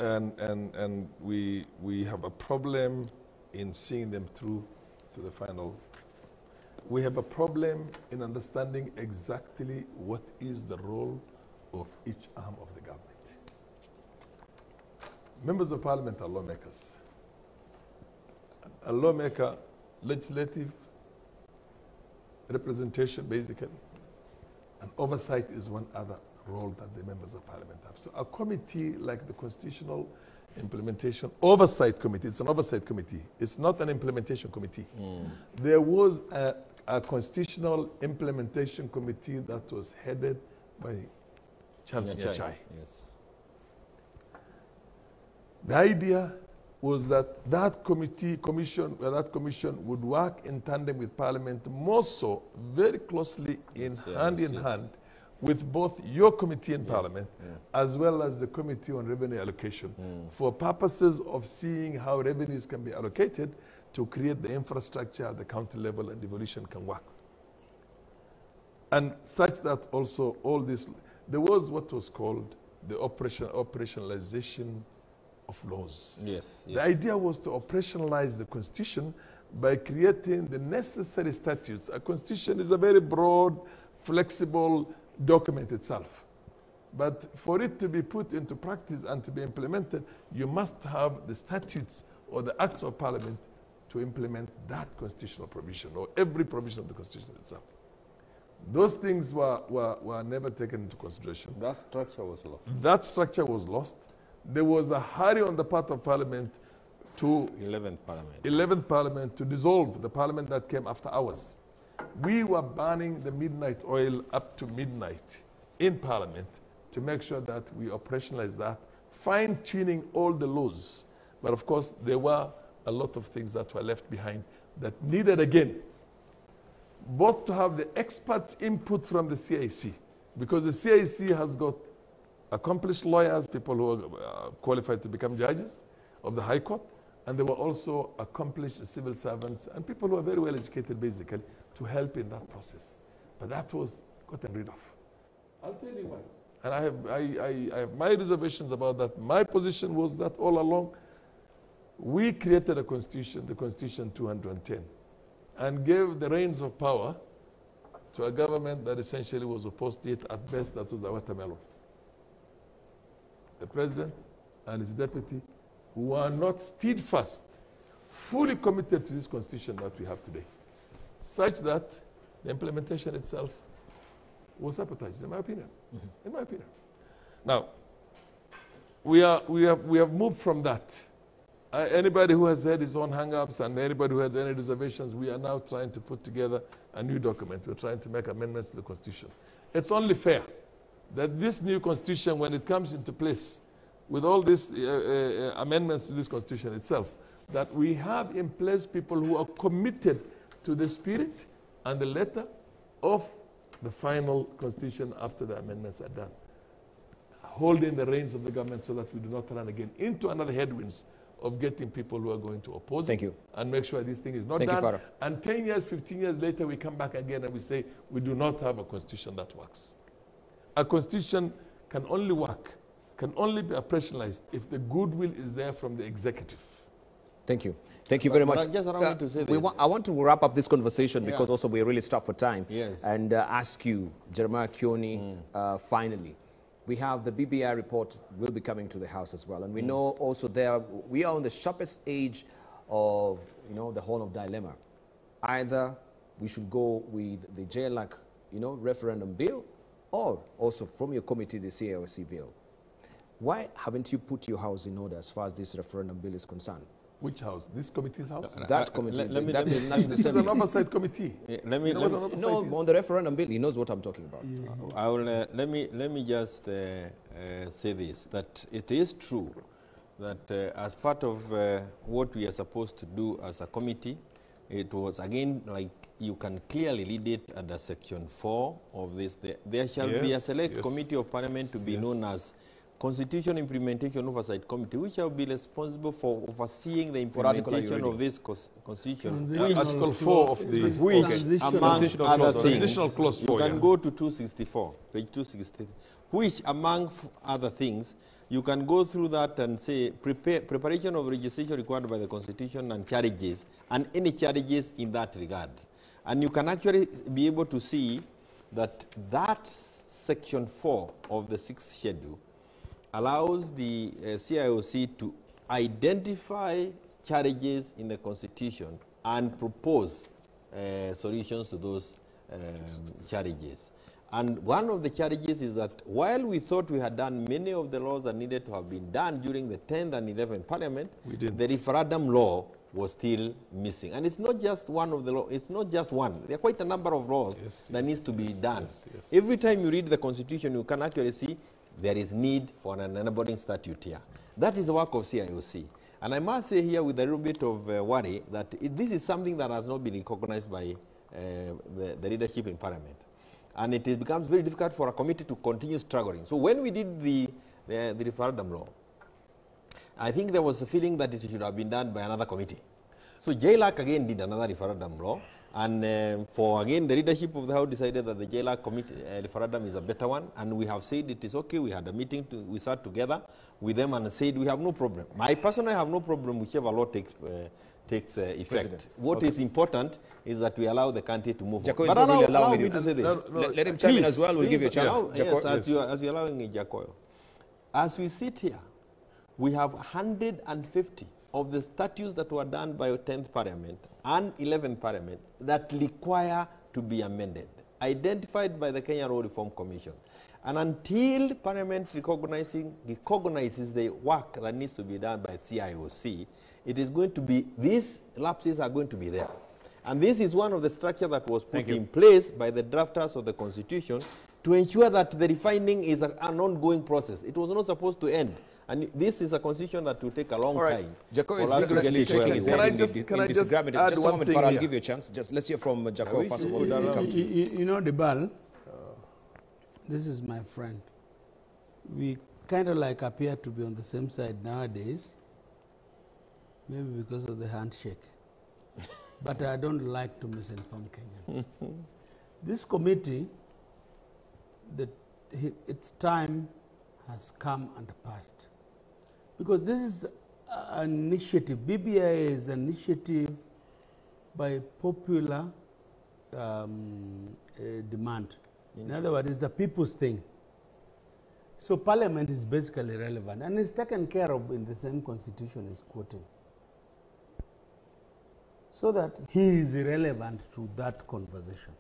and we have a problem in seeing them through to the final. We have a problem in understanding exactly what is the role of each arm of the government. Members of Parliament are lawmakers. A lawmaker, legislative, representation basically, and oversight is one other role that the members of Parliament have. So a committee like the Constitutional Implementation Oversight Committee, it's an oversight committee, it's not an implementation committee. There was a Constitutional Implementation Committee that was headed by Charles Nyachai. Yes. The idea was that that commission would work in tandem with Parliament, more so very closely in hand with both your committee in Parliament as well as the Committee on Revenue Allocation for purposes of seeing how revenues can be allocated to create the infrastructure at the county level and devolution can work. And such that also all this, there was what was called the operationalization of laws. Yes, yes. The idea was to operationalize the Constitution by creating the necessary statutes. A Constitution is a very broad, flexible document itself. But for it to be put into practice and to be implemented, you must have the statutes or the acts of Parliament to implement that constitutional provision or every provision of the Constitution itself. Those things were never taken into consideration. That structure was lost. That structure was lost. There was a hurry on the part of Parliament to 11th Parliament to dissolve the Parliament that came after ours. We were burning the midnight oil up to midnight in Parliament to make sure that we operationalize that, fine-tuning all the laws. But of course, there were a lot of things that were left behind that needed again, both to have the experts' input from the CIC, because the CIC has got accomplished lawyers, people who are qualified to become judges of the High Court, and there were also accomplished civil servants and people who are very well educated, basically, to help in that process. But that was gotten rid of. I'll tell you why. And I have my reservations about that. My position was that all along, we created a constitution, the Constitution 210, and gave the reins of power to a government that essentially was opposed to it. At best, that was a watermelon. The president and his deputy were not steadfast, fully committed to this constitution that we have today, such that the implementation itself was sabotaged, in my opinion. In my opinion. Now, we have moved from that. Anybody who has had his own hang-ups and anybody who has any reservations, we are now trying to put together a new document. We're trying to make amendments to the Constitution. It's only fair that this new Constitution, when it comes into place, with all these amendments to this Constitution itself, that we have in place people who are committed to the spirit and the letter of the final Constitution after the amendments are done, holding the reins of the government so that we do not run again into another headwinds of getting people who are going to oppose it and make sure this thing is not done. And 10 years, 15 years later, we come back again and we say, we do not have a constitution that works. A constitution can only work, can only be operationalized if the goodwill is there from the executive. Thank you. Thank you very much. Just allow me to say this. I want to wrap up this conversation because also we're really strapped for time. Yes. And ask you, Jeremiah Kioni, finally. We have the BBI report will be coming to the House as well. And we know also there, we are on the sharpest age of, the whole of dilemma. Either we should go with the JLAC, referendum bill, or also from your committee, the CIOC bill. Why haven't you put your house in order as far as this referendum bill is concerned? Which house? This committee's house? That committee. This is an oversight committee. On the referendum bill, he knows what I'm talking about. I will, let me just say this, that it is true that as part of what we are supposed to do as a committee, it was again like you can clearly read it under section 4 of this. There shall be a select committee of parliament to be known as Constitution Implementation Oversight Committee, which shall be responsible for overseeing the implementation of this Constitution. Article 4 of the... Which, among other things, clause 4, you can go to 264, page 264, which, among other things, you can go through that and say preparation of legislation required by the Constitution and charges, and any charges in that regard. And you can actually be able to see that section 4 of the 6th schedule allows the CIOC to identify charges in the Constitution and propose solutions to those charges. And one of the charges is that while we thought we had done many of the laws that needed to have been done during the 10th and 11th Parliament, the referendum law was still missing. And it's not just one of the laws, it's not just one. There are quite a number of laws that needs to be done. Every time you read the Constitution, you can actually see there is need for an enabling statute here. That is the work of CIOC. And I must say here with a little bit of worry that this is something that has not been recognized by the leadership in Parliament. And it becomes very difficult for a committee to continue struggling. So when we did the referendum law, I think there was a feeling that it should have been done by another committee. So JLAC again did another referendum law, and for again the leadership of the House decided that the JLAC committee referendum is a better one, and we have said it is okay. We had a meeting, we sat together with them and said we have no problem. I personally have no problem whichever law takes effect. President. What is important is that we allow the country to move on. But allow me to say this. Let him chime in as well. We'll give you a chance. Yes, as you're allowing me, Jacoyo. As we sit here, we have 150 of the statutes that were done by 10th Parliament and 11th Parliament that require to be amended, identified by the Kenya Law Reform Commission. And until Parliament recognizes the work that needs to be done by CIOC, it is going to be, these lapses are going to be there. And this is one of the structures that was put in place by the drafters of the Constitution to ensure that the refining is an ongoing process. It was not supposed to end. And this is a constitution that will take a long time. Jaco is vigorously shaking his head. Can I just add just a moment, Farah, I'll give you a chance. Just let's hear from Jaco first of all. You know, Debal, this is my friend. We kind of like appear to be on the same side nowadays, maybe because of the handshake. But I don't like to misinform Kenyans. This committee, its time has come and passed. Because this is an initiative, BBI is an initiative by popular demand. In other words, it's a people's thing. So Parliament is basically relevant and is taken care of in the same constitution is quoting. So that he is irrelevant to that conversation.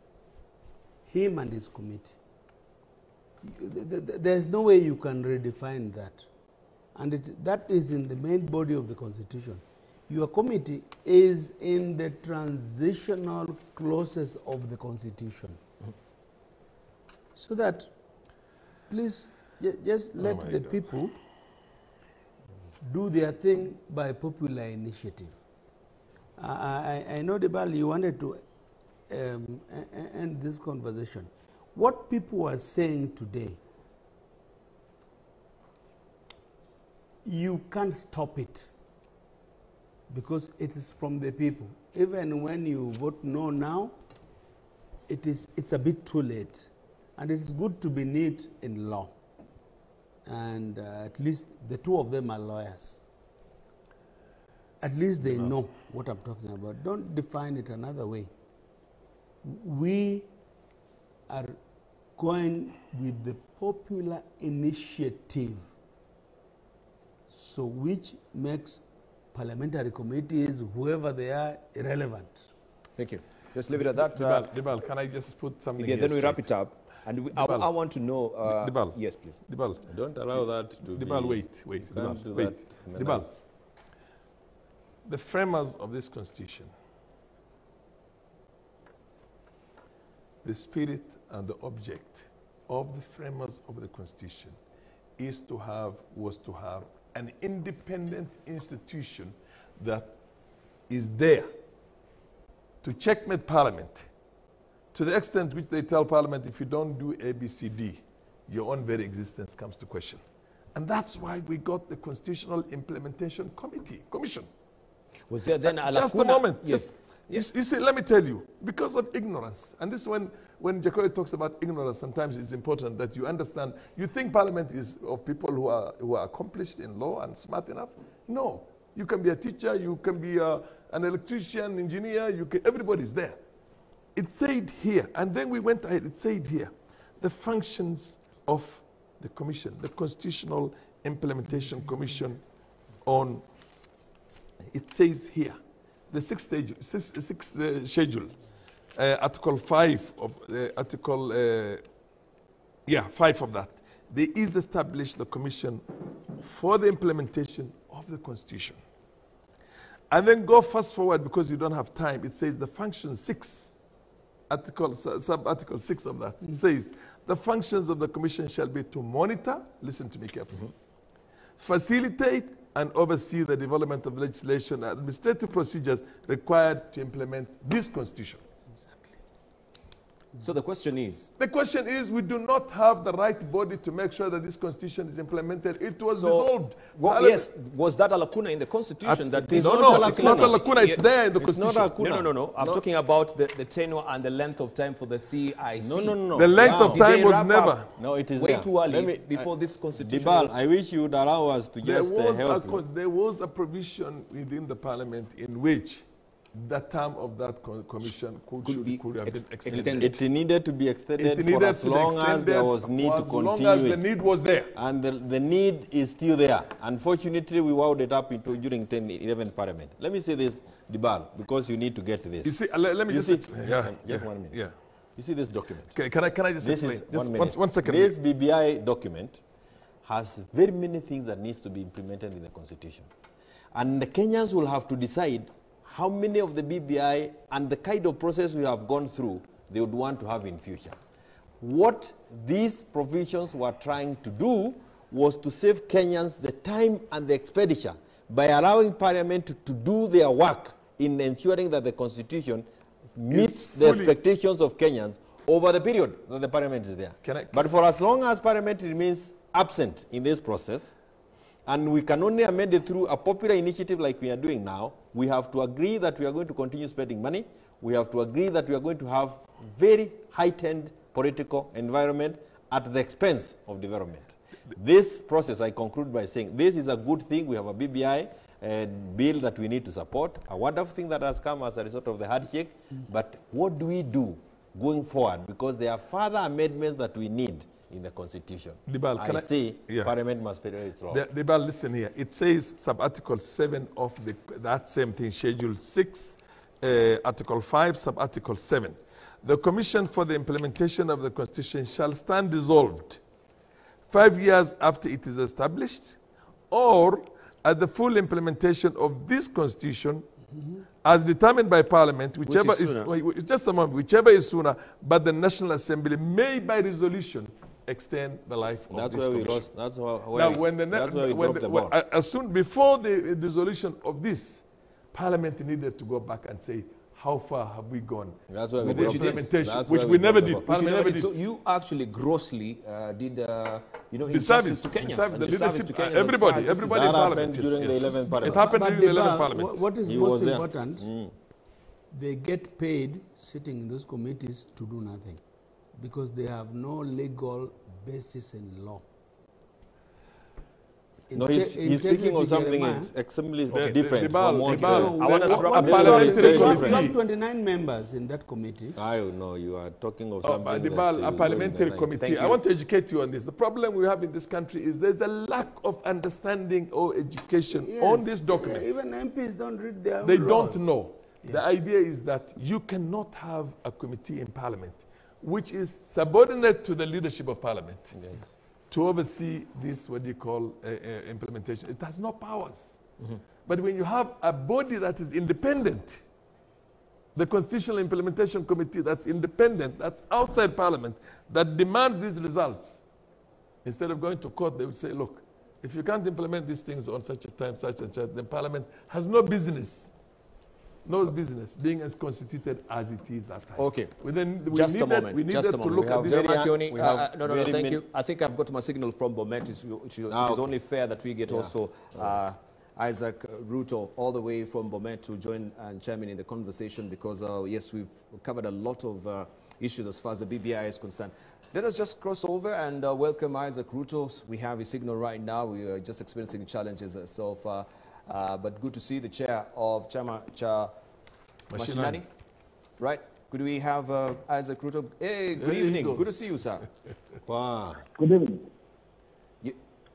Him and his committee. There's no way you can redefine that. And that is in the main body of the Constitution. Your committee is in the transitional clauses of the Constitution. So that, please, just let the people do their thing by popular initiative. I know, Debal, you wanted to end this conversation. What people are saying today, you can't stop it because it is from the people. Even when you vote no now, it's a bit too late. And it is good to be neat in law. And at least the two of them are lawyers. At least they know what I'm talking about. Don't define it another way. We are going with the popular initiative, so which makes parliamentary committees, whoever they are, irrelevant. Thank you. Just leave it at that. Debal, can I just put something here? Then we wrap it up. And I want to know... Debal. Yes, please. Debal. Don't allow that to Debal, be... wait. Debal. The framers of this constitution, the spirit and the object of the framers of the constitution was to have an independent institution that is there to checkmate Parliament, to the extent which they tell Parliament, if you don't do A, B, C, D, your own very existence comes to question. And that's why we got the Constitutional Implementation Commission. Was there then a just a moment. Yes. You see, let me tell you, because of ignorance, and this is when when Jacoy talks about ignorance, sometimes it's important that you understand. You think Parliament is of people who are accomplished in law and smart enough? No. You can be a teacher, you can be an electrician, engineer, everybody's there. It said here, and then we went ahead, it said here, the functions of the commission, the Constitutional Implementation Commission on, it says here, the sixth schedule, Article 5 of Article 5 of that. There is established the commission for the implementation of the Constitution. And then go fast forward because you don't have time. It says the function 6, sub-article 6 of that, says the functions of the commission shall be to monitor, listen to me carefully, facilitate and oversee the development of legislation and administrative procedures required to implement this Constitution. So the question is? The question is, we do not have the right body to make sure that this Constitution is implemented. It was dissolved. Well, yes, was that a lacuna in the Constitution? That this no, it's not a lacuna. It's there in the Constitution. Not a lacuna. No. I'm talking about the tenure and the length of time for the CIC. No. The length of time was never. No, it is way there. too early before this Constitution. Dibal, I wish you would allow us to just help you. There was a provision within the Parliament in which the term of that commission could have been extended. It needed to be extended for as long as there was need to continue. As long as the need was there. And the need is still there. Unfortunately, we wound it up during 10-11 Parliament. Let me say this, Dibal, because you need to get to this. You see, let me just... Just 1 minute. Yeah. You see this document? Okay, can I just explain? Just one second. This BBI document has very many things that needs to be implemented in the Constitution. And the Kenyans will have to decide how many of the BBI and the kind of process we have gone through they would want to have in future. What these provisions were trying to do was to save Kenyans the time and the expenditure by allowing Parliament to do their work in ensuring that the Constitution meets the expectations of Kenyans over the period that the Parliament is there. But for as long as Parliament remains absent in this process, and we can only amend it through a popular initiative like we are doing now, we have to agree that we are going to continue spending money. We have to agree that we are going to have very heightened political environment at the expense of development. This process, I conclude by saying, this is a good thing. We have a BBI bill that we need to support, a wonderful thing that has come as a result of the handshake. But what do we do going forward? Because there are further amendments that we need in the Constitution. Dibal, I say Parliament must play its role. Dibal, listen here. It says sub-article 7 of that same thing, Schedule 6, Article 5, sub-article 7. The Commission for the Implementation of the Constitution shall stand dissolved 5 years after it is established, or at the full implementation of this Constitution as determined by Parliament, whichever is just a moment, whichever is sooner, but the National Assembly may by resolution extend the life of this commission. That's where as soon before the dissolution of this, Parliament needed to go back and say, how far have we gone with the implementation, which we never did. Parliament never did. So you actually grossly did, injustice to Kenyans. The leadership to Kenyans. Everybody in Parliament. During the 11th Parliament. It happened during the 11th Parliament. What is most important, they get paid sitting in those committees to do nothing because they have no legal basis in law. No, he's speaking of something extremely different from what I want to a parliamentary committee. You have 29 members in that committee. I know you are talking of something. A parliamentary committee. I want to educate you on this. The problem we have in this country is there's a lack of understanding or education on this document. Even MPs don't read their own They laws. don't know. Yeah. The idea is that you cannot have a committee in Parliament which is subordinate to the leadership of Parliament. Yes. To oversee this, what you call implementation. It has no powers. But when you have a body that is independent, the Constitutional Implementation Committee that's independent, that's outside Parliament, that demands these results, instead of going to court, they would say, look, if you can't implement these things on such a time, such and such, then Parliament has no business being as constituted as it is that time. Okay. Just a moment. We needed to look at this. No, thank you. I think I've got my signal from Bomet. It is only fair that we get also Isaac Rutto all the way from Bomet to join and chime in the conversation because, yes, we've covered a lot of issues as far as the BBI is concerned. Let us just cross over and welcome Isaac Rutto. We have his signal right now. We are just experiencing challenges so far. But good to see the chair of Chama Mashinani. Right? Could we have Isaac Rutto? Hey, good evening. Good to see you, sir. Wow. Good evening.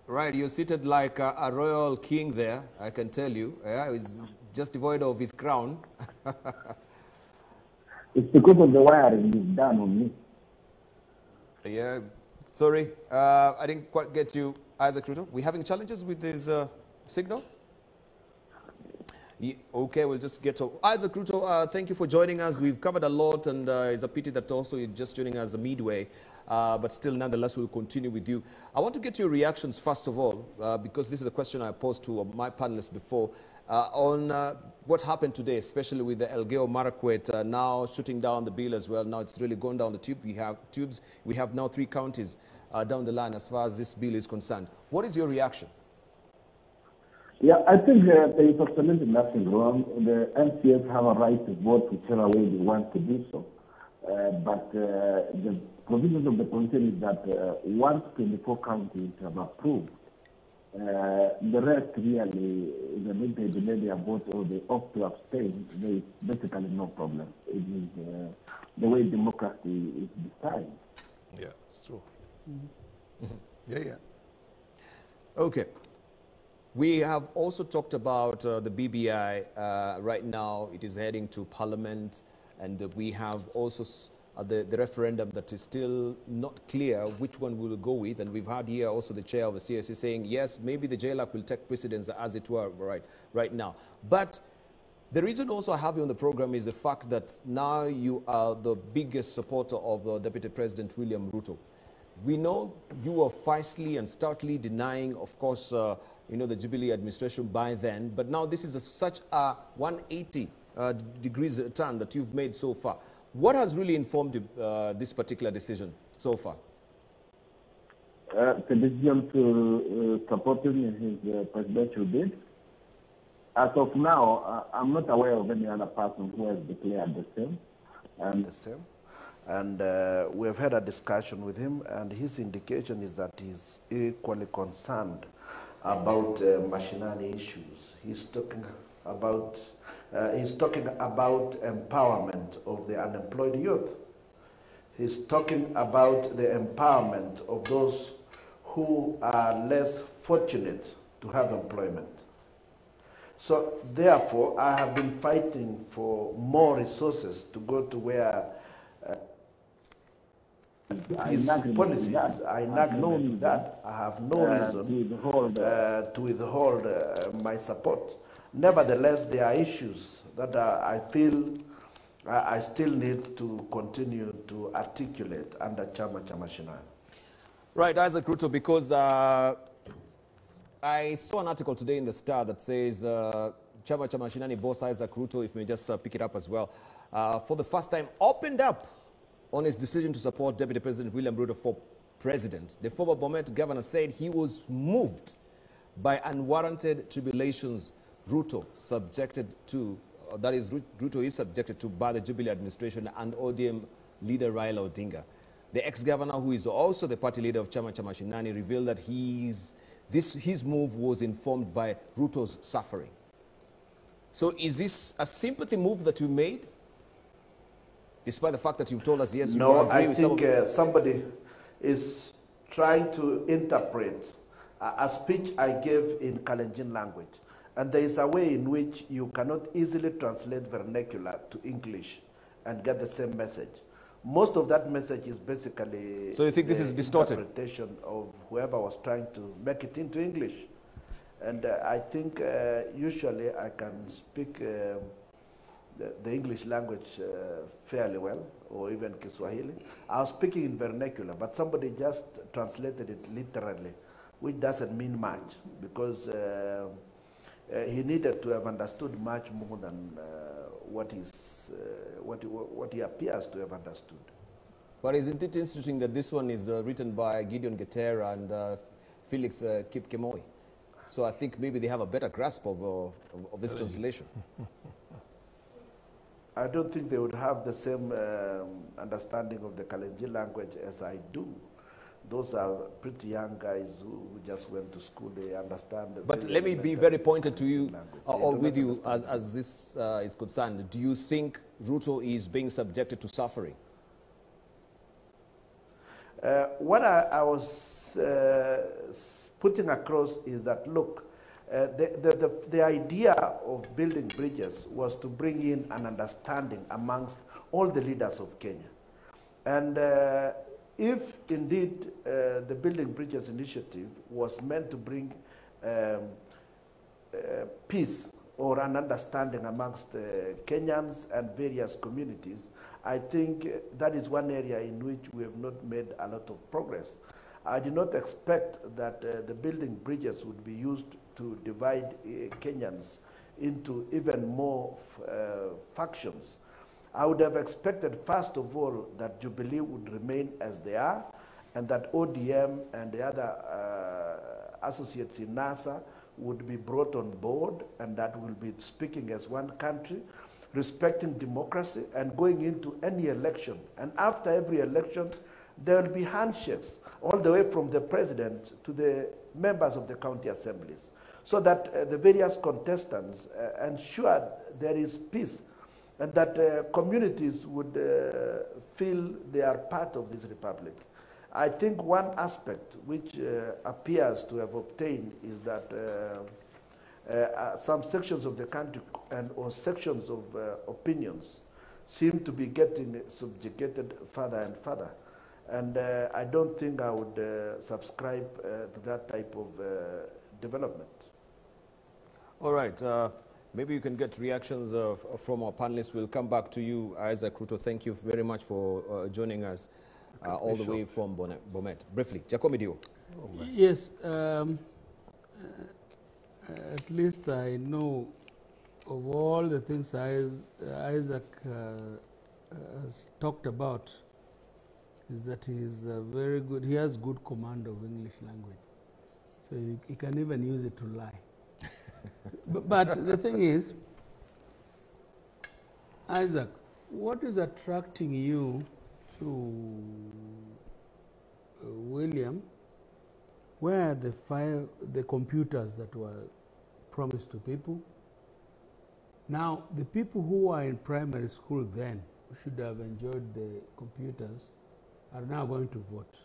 Right, you're seated like a royal king there, I can tell you. Yeah, he's just devoid of his crown. It's because of the wiring is done on me. Yeah, sorry, I didn't quite get you, Isaac Rutto. We're having challenges with this signal? Yeah, okay, we'll just get to Isaac Rutto. Thank you for joining us. We've covered a lot, and it's a pity that also you're just joining us midway. But still, nonetheless, we'll continue with you. I want to get your reactions, first of all, because this is a question I posed to my panelists before, on what happened today, especially with the Elgeyo Marakwet now shooting down the bill as well. Now it's really gone down the tube. We have now 3 counties down the line as far as this bill is concerned. What is your reaction? Yeah, I think there is absolutely nothing wrong. The MCS have a right to vote whichever way they want to do so. But the provisions of the constitution is that once 24 counties have approved, the rest really, even if they delay their vote or they opt to abstain, there is basically no problem. It is the way democracy is designed. Yeah, it's true. Yeah, yeah. Okay. We have also talked about the BBI. Right now, it is heading to Parliament, and we have also the referendum that is still not clear which one we will go with. And we've had here also the chair of the CSC saying, yes, maybe the JLAC will take precedence as it were right now. But the reason also I have you on the program is the fact that now you are the biggest supporter of Deputy President William Ruto. We know you were feistly and stoutly denying, of course, the Jubilee administration by then, but now this is such a 180 degrees turn that you've made so far. What has really informed you, this particular decision so far? The decision to support him in his presidential bid. As of now, I'm not aware of any other person who has declared the same. And we have had a discussion with him, and his indication is that he's equally concerned about mashinani issues. He's talking about empowerment of the unemployed youth. He's talking about the empowerment of those who are less fortunate to have employment. So therefore, I have been fighting for more resources to go to where his policies are in agreement with that. I have no reason to withhold my support. Nevertheless, there are issues that I feel I still need to continue to articulate under Chama Mashinani. Right, Isaac Rutto, because I saw an article today in the Star that says Chama Mashinani boss Isaac Rutto, if we may just pick it up as well, for the first time opened up on his decision to support Deputy President William Ruto for president. The former Bomet governor said he was moved by unwarranted tribulations Ruto subjected to, that is, Ruto is subjected to by the Jubilee administration and ODM leader Raila Odinga. The ex-governor, who is also the party leader of Chama Mashinani, revealed that his move was informed by Ruto's suffering. So is this a sympathy move that you made? Despite the fact that you've told us, yes, you no, agree I with think somebody is trying to interpret a speech I gave in Kalenjin language. And there is a way in which you cannot easily translate vernacular to English and get the same message. Most of that message is basically so you think this is distorted? Interpretation of whoever was trying to make it into English. And I think usually I can speak the English language fairly well, or even Kiswahili. I was speaking in vernacular, but somebody just translated it literally, which doesn't mean much, because he needed to have understood much more than what he appears to have understood. But isn't it interesting that this one is written by Gideon Getera and Felix Kipkemoi? So I think maybe they have a better grasp of this translation. I don't think they would have the same understanding of the Kalenjin language as I do. Those are pretty young guys who just went to school. They understand. But let me be very pointed to you, or with you, as this is concerned. Do you think Rutto is being subjected to suffering? What I was putting across is that, look, the idea of building bridges was to bring in an understanding amongst all the leaders of Kenya. And if indeed the Building Bridges initiative was meant to bring peace or an understanding amongst Kenyans and various communities, I think that is one area in which we have not made a lot of progress. I did not expect that the building bridges would be used to divide Kenyans into even more factions. I would have expected, first of all, that Jubilee would remain as they are, and that ODM and the other associates in NASA would be brought on board, and that will be speaking as one country, respecting democracy, and going into any election. And after every election, there will be handshakes, all the way from the president to the members of the county assemblies, so that the various contestants ensure there is peace, and that communities would feel they are part of this republic. I think one aspect which appears to have obtained is that some sections of the country or sections of opinions seem to be getting subjugated further and further. And I don't think I would subscribe to that type of development. All right. Maybe you can get reactions from our panelists. We'll come back to you, Isaac Rutto. Thank you very much for joining us all the way from Bomet. Briefly, Jacomidio. Yes. At least I know of all the things Isaac has talked about, is that he is very good. He has good command of English language, so he can even use it to lie. but the thing is, Isaac, what is attracting you to William? Where are the computers that were promised to people? Now, the people who are in primary school then, who should have enjoyed the computers, are now going to vote.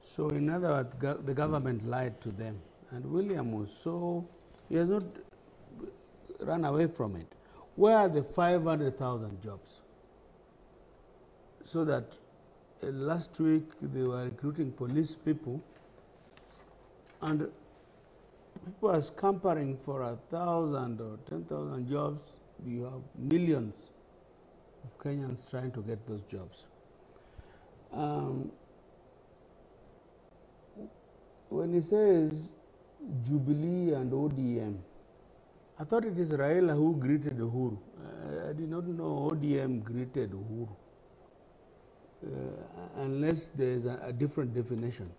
So in other words, the government lied to them. And William was he has not run away from it. Where are the 500,000 jobs? So that last week they were recruiting police people, and people are scampering for 1,000 or 10,000 jobs. You have millions of Kenyans trying to get those jobs. When he says Jubilee and ODM, I thought it is Raila who greeted Uhuru. I did not know ODM greeted Uhuru, unless there is a different definition.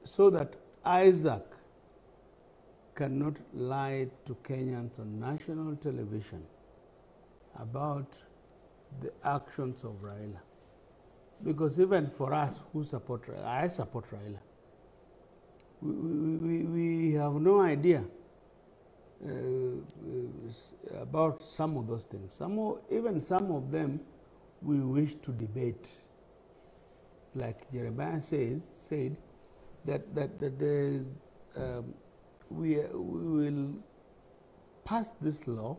So that Isaac cannot lie to Kenyans on national television about the actions of Raila. Because even for us who support Raila, I support Raila, we have no idea about some of those things. Even some of them we wish to debate. Like Jeremiah said that there is, we will pass this law,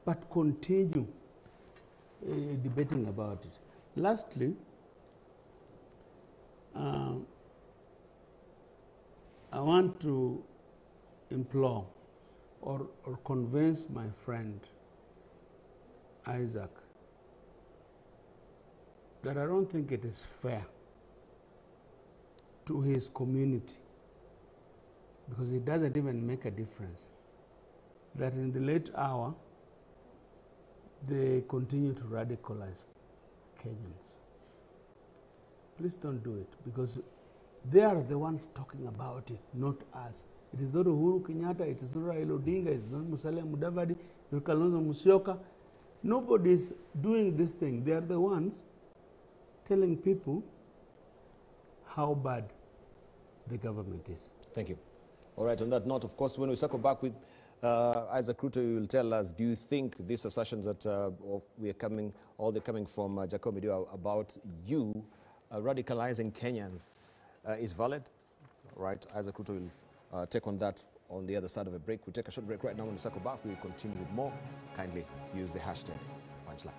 but continue debating about it. Lastly, I want to implore or convince my friend Isaac that I don't think it is fair to his community, because it doesn't even make a difference, that in the late hour they continue to radicalize Kenyans. Please don't do it, because they are the ones talking about it, not us. It is not Uhuru Kenyatta, it is not Raila Odinga, it is not Musalia Mudavadi, not Kalonzo Musyoka. Nobody is doing this thing. They are the ones telling people how bad the government is. Thank you. All right, on that note, of course, when we circle back with Isaac Rutto, you will tell us, do you think these assertions that they're coming from Jacob Midio about you radicalizing Kenyans is valid? All right, Isaac Rutto will take on that on the other side of a break. We'll take a short break right now. When we circle back, we'll continue with more. Kindly use the hashtag Punchline.